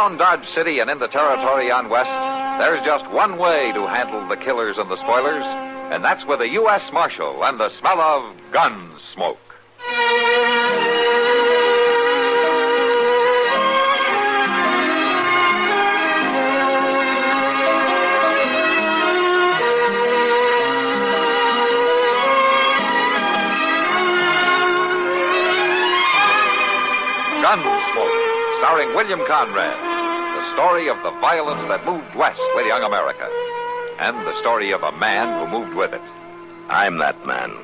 Around Dodge City and in the territory on West, there's just one way to handle the killers and the spoilers, and that's with a U.S. Marshal and the smell of Gunsmoke. Gunsmoke, starring William Conrad. The story of the violence that moved west with young America. And the story of a man who moved with it. I'm that man.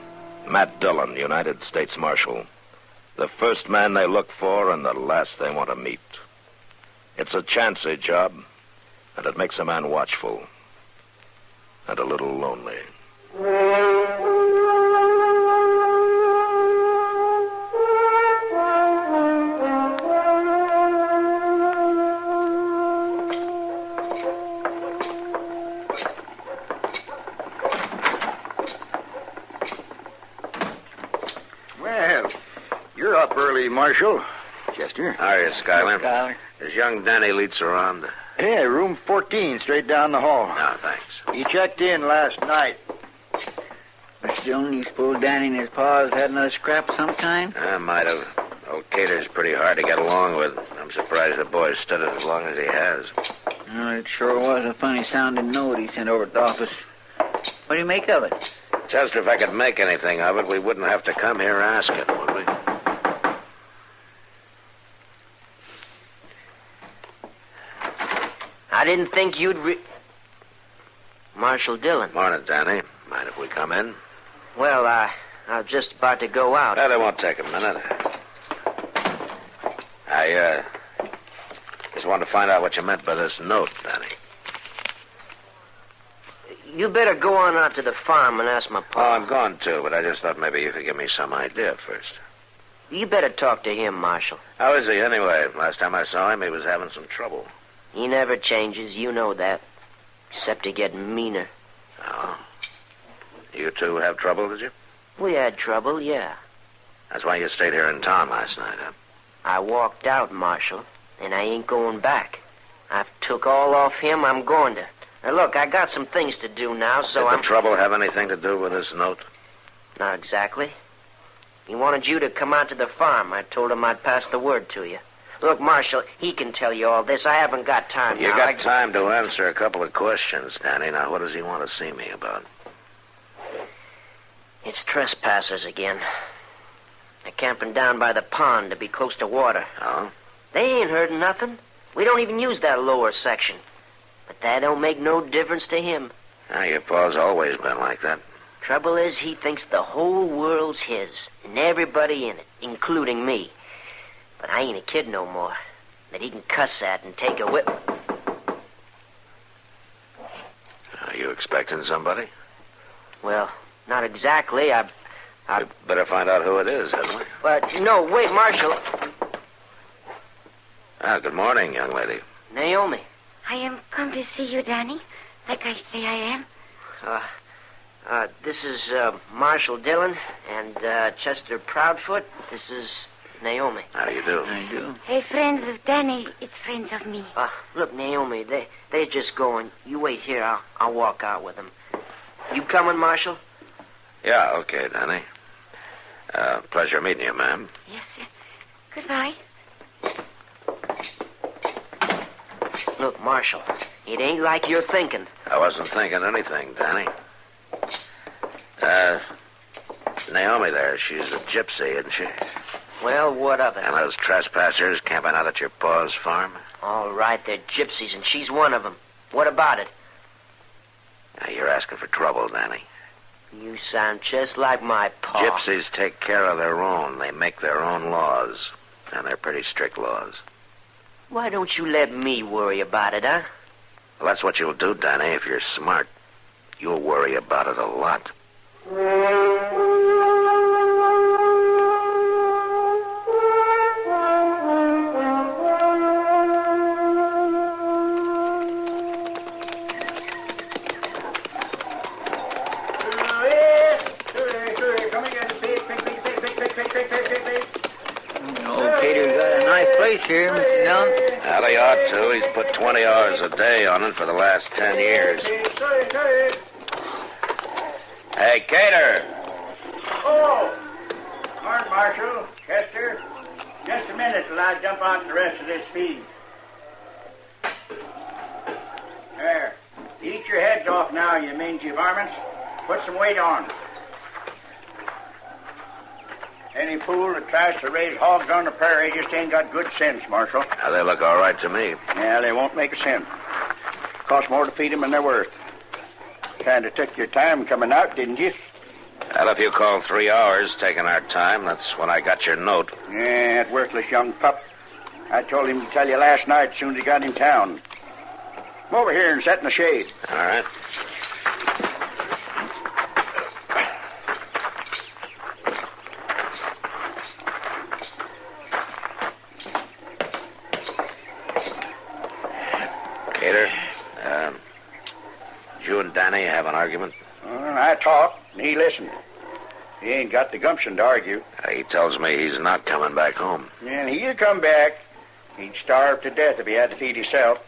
Matt Dillon, United States Marshal. The first man they look for and the last they want to meet. It's a chancy job, and it makes a man watchful. And a little lonely. You're up early, Marshal. Chester. How are you, Schuyler? Schuyler. Is young Danny Leitz around? Yeah, room 14, straight down the hall. No, thanks. He checked in last night. Mr. Dillon, you suppose Danny and his pa's had another scrap of some kind? I might have. Old Cater's pretty hard to get along with. I'm surprised the boy stood it as long as he has. Oh, it sure was a funny-sounding note he sent over at the office. What do you make of it? Chester, if I could make anything of it, we wouldn't have to come here asking, would we? I didn't think you'd Marshal Dillon. Morning, Danny. Mind if we come in? Well, I was just about to go out. That won't take a minute. I just wanted to find out what you meant by this note, Danny. You better go on out to the farm and ask my Oh, pa. I'm going to, but I just thought maybe you could give me some idea first. You better talk to him, Marshal. How is he, anyway? Last time I saw him, he was having some trouble. He never changes, you know that. Except to get meaner. Oh. You two have trouble, did you? We had trouble, yeah. That's why you stayed here in town last night, huh? I walked out, Marshal, and I ain't going back. I've took all off him, I'm going to. Now, look, I got some things to do now, so Did the trouble have anything to do with this note? Not exactly. He wanted you to come out to the farm. I told him I'd pass the word to you. Look, Marshal, he can tell you all this. I haven't got time You now. got time to answer a couple of questions, Danny. Now, what does he want to see me about? It's trespassers again. They're camping down by the pond to be close to water. Oh? They ain't heard nothing. We don't even use that lower section. But that don't make no difference to him. Your pa's always been like that. Trouble is, he thinks the whole world's his, and everybody in it, including me. But I ain't a kid no more. That he can cuss at and take a whip. Are you expecting somebody? Well, not exactly. We'd better find out who it is, hadn't we? But, no, wait, Marshal. Good morning, young lady. Naomi. I am come to see you, Danny, like I say I am. This is Marshal Dillon and Chester Proudfoot. This is Naomi. How do you do? I do. Hey, friends of Danny, it's friends of me. Look, Naomi, they're just going. You wait here. I'll walk out with them. You coming, Marshal? Yeah, okay, Danny. Pleasure meeting you, ma'am. Yes, sir. Goodbye. Look, Marshal, it ain't like you're thinking. I wasn't thinking anything, Danny. Naomi there, she's a gypsy, isn't she? Well, what of it? And those trespassers camping out at your pa's farm? All right, they're gypsies, and she's one of them. What about it? Now, you're asking for trouble, Danny. You sound just like my pa. Gypsies take care of their own. They make their own laws. And they're pretty strict laws. Why don't you let me worry about it, huh? Well, that's what you'll do, Danny, if you're smart. You'll worry about it a lot. Old Cater's got a nice place here, Mr. Dillon. huh? Well, he ought to. He's put 20 hours a day on it for the last 10 years. Hey, Cater. Oh! Morning, Marshal. Chester. Just a minute till I jump out the rest of this feed. There. Eat your heads off now, you mangy varmints. Put some weight on. Any fool that tries to raise hogs on the prairie just ain't got good sense, Marshal. Now, they look all right to me. Yeah, they won't make a cent. Costs more to feed them than they're worth. Kind of took your time coming out, didn't you? Well, if you call 3 hours taking our time, that's when I got your note. Yeah, that worthless young pup. I told him to tell you last night as soon as he got in town. Come over here and sit in the shade. All right. Cater, you and Danny have an argument? Well, I talked, and he listened. He ain't got the gumption to argue. He tells me he's not coming back home. And he'll come back. He'd starve to death if he had to feed himself.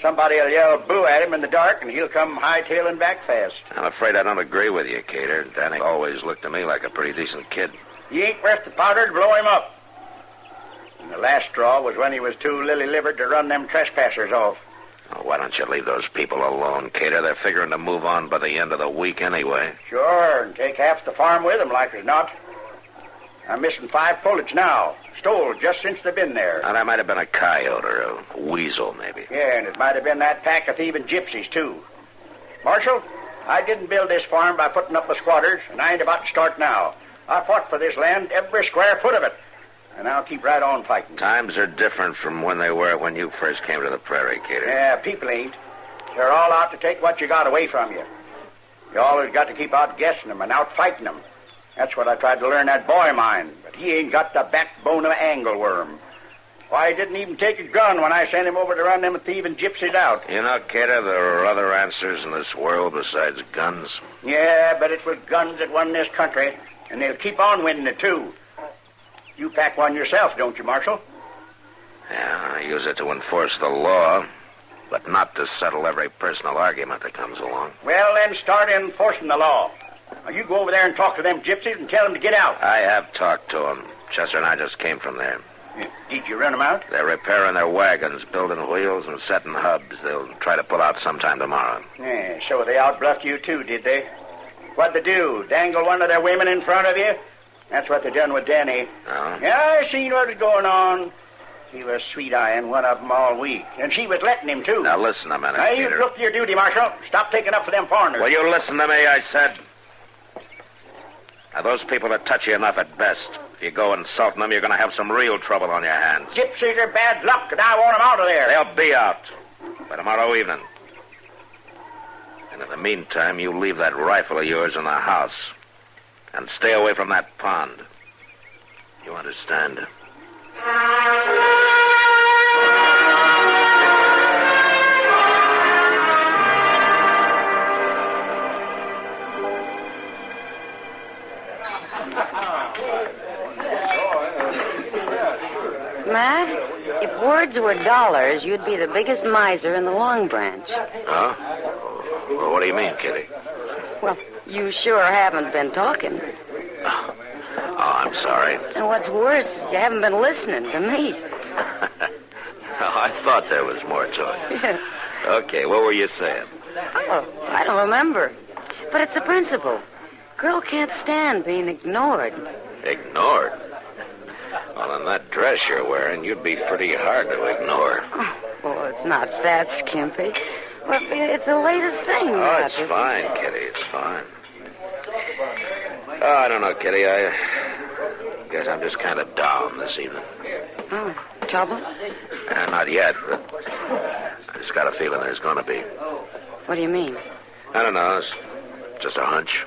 Somebody'll yell boo at him in the dark, and he'll come hightailing back fast. I'm afraid I don't agree with you, Cater. Danny always looked to me like a pretty decent kid. He ain't worth the powder to blow him up. And the last straw was when he was too lily-livered to run them trespassers off. Oh, why don't you leave those people alone, Cater? They're figuring to move on by the end of the week anyway. Sure, and take half the farm with them, like as not. I'm missing 5 pullets now. Stole just since they've been there. Now, that might have been a coyote or a weasel, maybe. Yeah, and it might have been that pack of thieving gypsies, too. Marshal, I didn't build this farm by putting up the squatters, and I ain't about to start now. I fought for this land, every square foot of it. And I'll keep right on fighting. Times are different from when they were when you first came to the prairie, Cater. Yeah, people ain't. They're all out to take what you got away from you. You always got to keep outguessing them and outfighting them. That's what I tried to learn that boy of mine, but he ain't got the backbone of an angleworm. Why, he didn't even take a gun when I sent him over to run them thieving gypsies out. You know, Cater, there are other answers in this world besides guns. Yeah, but it was guns that won this country, and they'll keep on winning it, too. You pack one yourself, don't you, Marshal? Yeah, I use it to enforce the law, but not to settle every personal argument that comes along. Well, then start enforcing the law. Now, you go over there and talk to them gypsies and tell them to get out. I have talked to them. Chester and I just came from there. Did you run them out? They're repairing their wagons, building wheels, and setting hubs. They'll try to pull out sometime tomorrow. Yeah, so they outbluffed you, too, did they? What'd they do, dangle one of their women in front of you? That's what they done with Danny. Oh? Yeah, I seen what was going on. He was sweet-eyeing one of them all week, and she was letting him, too. Now, listen a minute, Now, you Peter. look to your duty, Marshal. Stop taking up for them foreigners. Will you listen to me, I said? Now, those people that touch you enough at best. If you go insulting them, you're going to have some real trouble on your hands. Gypsies are bad luck, and I want them out of there. They'll be out by tomorrow evening. And in the meantime, you leave that rifle of yours in the house and stay away from that pond. You understand? Matt, if words were dollars, you'd be the biggest miser in the Long Branch. Huh? Well, what do you mean, Kitty? Well, you sure haven't been talking. Oh, I'm sorry. And what's worse, you haven't been listening to me. I thought there was more to it. Okay, what were you saying? Oh, I don't remember. But it's a principle. Girl can't stand being ignored. Ignored? Well, in that dress you're wearing, you'd be pretty hard to ignore. Oh, it's not that skimpy. Well, it's the latest thing. Oh, it's fine, Kitty. It's fine. Oh, I don't know, Kitty. I guess I'm just kind of down this evening. Oh, trouble? Not yet, but I just got a feeling there's going to be. What do you mean? I don't know. It's just a hunch.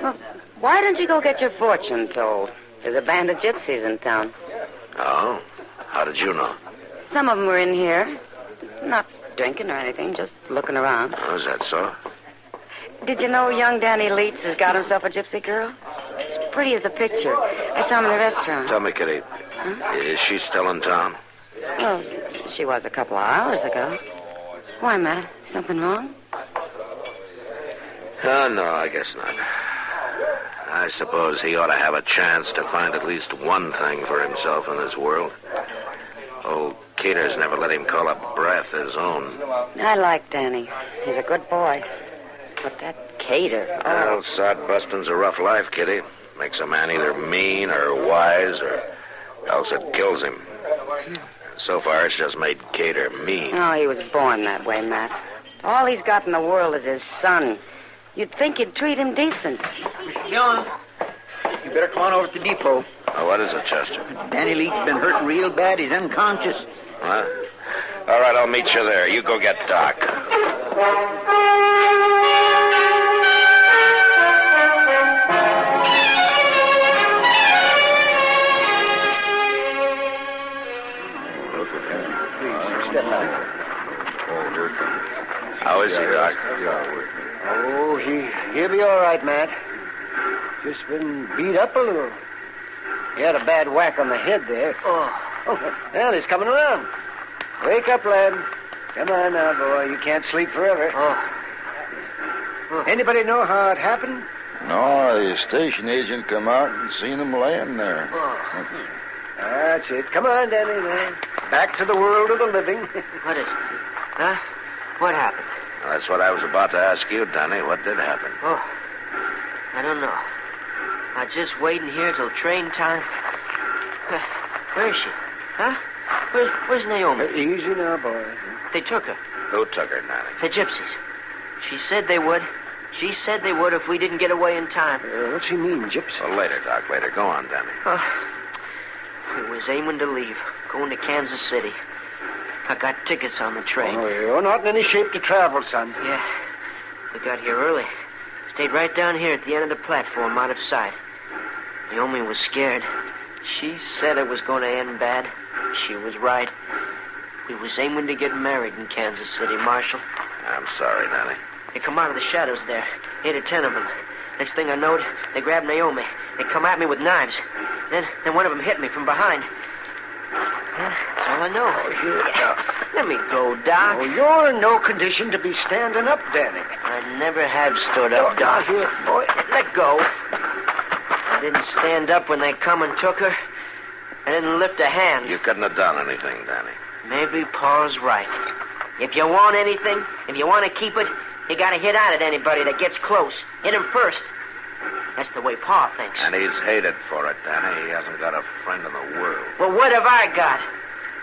Well, why don't you go get your fortune told? There's a band of gypsies in town. Oh? How did you know? Some of them were in here. Not drinking or anything, just looking around. Oh, is that so? Did you know young Danny Leeds has got himself a gypsy girl? She's pretty as a picture. I saw him in the restaurant. Tell me, Kitty, is she still in town? Well, she was a couple of hours ago. Why, Matt? Something wrong? Oh, no, I guess not. I suppose he ought to have a chance to find at least one thing for himself in this world. Old Cater's never let him call a breath his own. I like Danny. He's a good boy. But that Cater... Well, sod busting's a rough life, Kitty. Makes a man either mean or wise, or else it kills him. So far, it's just made Cater mean. Oh, he was born that way, Matt. All he's got in the world is his son. You'd think you'd treat him decent. Mr. Dillon, you better come on over to the depot. Oh, what is it, Chester? Danny Leach's been hurting real bad. He's unconscious. Huh? All right, I'll meet you there. You go get Doc. How is he, Doc? Oh, he'll be all right, Matt. Just been beat up a little. He had a bad whack on the head there. Oh, well, he's coming around. Wake up, lad. Come on now, boy. You can't sleep forever. Anybody know how it happened? No, the station agent come out and seen him laying there. That's it. Come on, Danny, man. Back to the world of the living. What is it? Huh? What happened? Well, that's what I was about to ask you, Danny. What did happen? Oh, I don't know. I'm just waiting here till train time. Where is she? Huh? Where's Naomi? Easy now, boy. They took her. Who took her, Nanny? The gypsies. She said they would. She said they would if we didn't get away in time. What's he mean, gypsy? Well, later, Doc, later. Go on, Danny. We was aiming to leave, going to Kansas City. I got tickets on the train. Oh, you're not in any shape to travel, son. Yeah. We got here early. Stayed right down here at the end of the platform, out of sight. Naomi was scared. She said it was going to end bad. She was right. We was aiming to get married in Kansas City, Marshal. I'm sorry, Nanny. They come out of the shadows there, 8 or 10 of them. Next thing I knowed, they grabbed Naomi. They come at me with knives. Then one of them hit me from behind. Yeah, that's all I know. Let me go, Doc. Oh, you're in no condition to be standing up, Danny. I never have stood up, Doc. Here, boy. Let go. I didn't stand up when they come and took her. I didn't lift a hand. You couldn't have done anything, Danny. Maybe Paul's right. If you want anything, if you want to keep it, you got to hit out at anybody that gets close. Hit him first. That's the way Pa thinks. And he's hated for it, Danny. He hasn't got a friend in the world. Well, what have I got?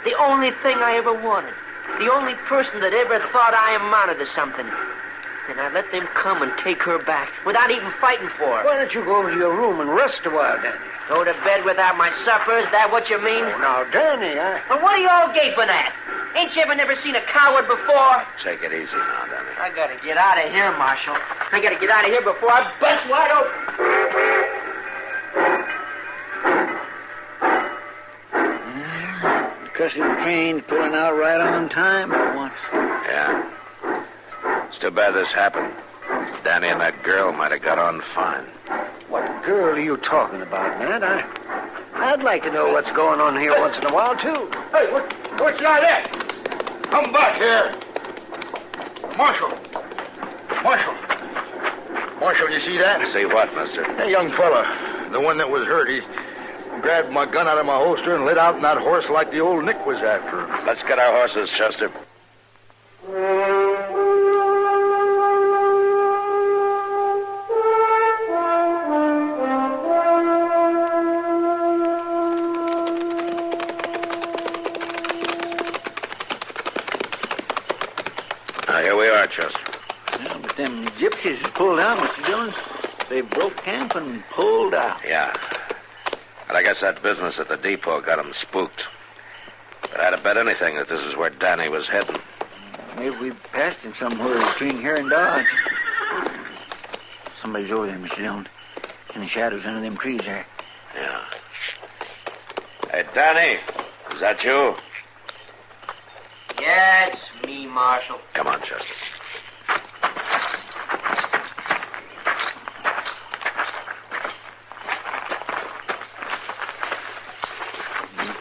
The only thing I ever wanted. The only person that ever thought I amounted to something. And I let them come and take her back without even fighting for her. Why don't you go over to your room and rest a while, Danny? Go to bed without my supper? Is that what you mean? Oh, now, Danny, Well, what are you all gaping at? Ain't you ever never seen a coward before? Take it easy now, Danny. I gotta get out of here, Marshal. I gotta get out of here before I bust wide open. Cussing train pulling out right on time for once. Yeah. It's too bad this happened. Danny and that girl might have got on fine. what girl are you talking about, Matt? I'd like to know what's going on here once in a while, too. Hey, what's all that? Come back here. Marshal, you see that? See what, mister? That young fella, the one that was hurt, he grabbed my gun out of my holster and lit out on that horse like the old Nick was after him. Let's get our horses, Chester. Here we are, Chester. Yeah, but them gypsies pulled out, Mr. Dillon. They broke camp and pulled out. Yeah. But I guess that business at the depot got them spooked. But I'd have bet anything that this is where Danny was heading. Maybe we passed him somewhere between here and Dodge. Somebody's over there, Mr. Dillon. In the shadows under them trees there. Yeah. Hey, Danny, is that you? Yeah, it's me, Marshal. Come on, Chester.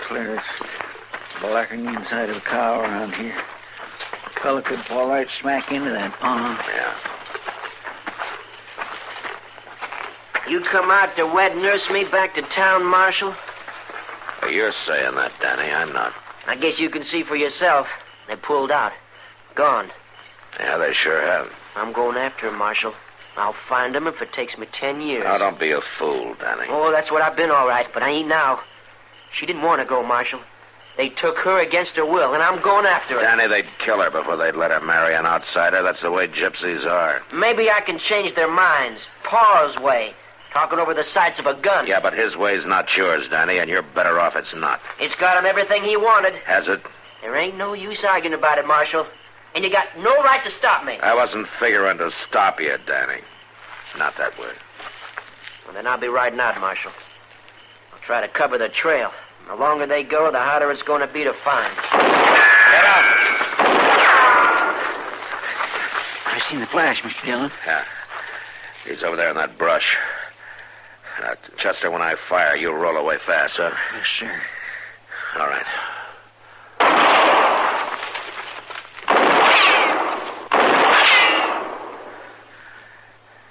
Clear. It's blackening the inside of a cow around here. A fella could fall right smack into that pond. Yeah. You come out to wet nurse me back to town, Marshal? Well, you're saying that, Danny. I'm not. I guess you can see for yourself. They pulled out. Gone. Yeah, they sure have. I'm going after him, Marshal. I'll find him if it takes me 10 years. Now, don't be a fool, Danny. Oh, that's what I've been all right, but I ain't now. She didn't want to go, Marshal. They took her against her will, and I'm going after her. Danny, they'd kill her before they'd let her marry an outsider. That's the way gypsies are. Maybe I can change their minds. Pa's way. Talking over the sights of a gun. Yeah, but his way's not yours, Danny, and you're better off it's not. It's got him everything he wanted. Has it? There ain't no use arguing about it, Marshal. And you got no right to stop me. I wasn't figuring to stop you, Danny. Not that way. Well, then I'll be riding out, Marshal. I'll try to cover the trail. The longer they go, the harder it's going to be to find. Get out! I seen the flash, Mr. Dillon. Yeah. He's over there in that brush. Chester, when I fire, you roll away fast, huh? Yes, sir. All right.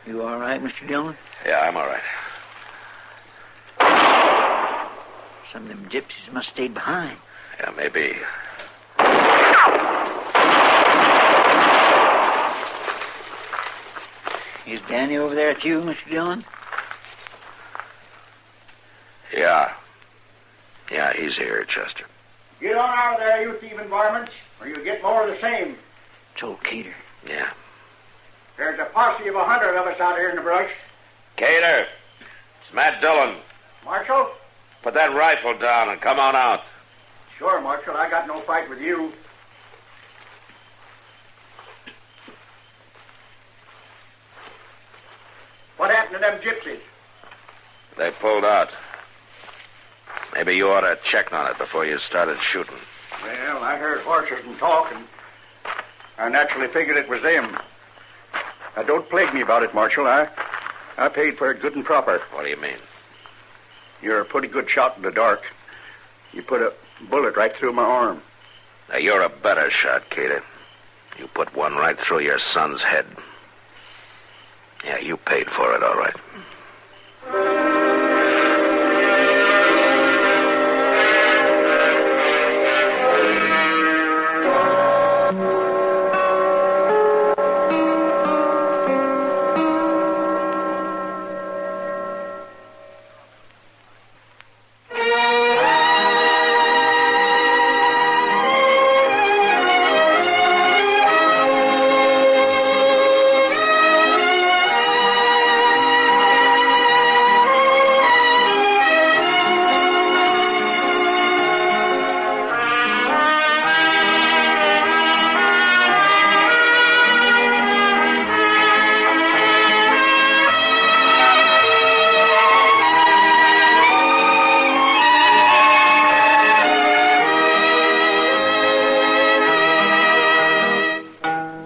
You all right, Mr. Dillon? Yeah, I'm all right. Some of them gypsies must have stayed behind. Yeah, maybe. Is Danny over there with you, Mr. Dillon? Yeah. Yeah, he's here, Chester. Get on out of there, you thieving varmints, or you'll get more of the same. It's old Cater. Yeah. There's a posse of 100 of us out here in the brush. Cater, it's Matt Dillon. Marshal? Put that rifle down and come on out. Sure, Marshal. I got no fight with you. What happened to them gypsies? They pulled out. Maybe you ought to check on it before you started shooting. Well, I heard horses and talk, and I naturally figured it was them. Now, don't plague me about it, Marshal. I paid for it good and proper. What do you mean? You're a pretty good shot in the dark. You put a bullet right through my arm. Now, you're a better shot, Cater. You put one right through your son's head. Yeah, you paid for it, all right.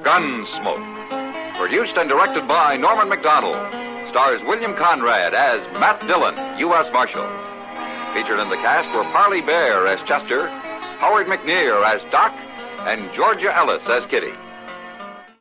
Gunsmoke. Produced and directed by Norman McDonald. Stars William Conrad as Matt Dillon, U.S. Marshal. Featured in the cast were Parley Bear as Chester, Howard McNear as Doc, and Georgia Ellis as Kitty.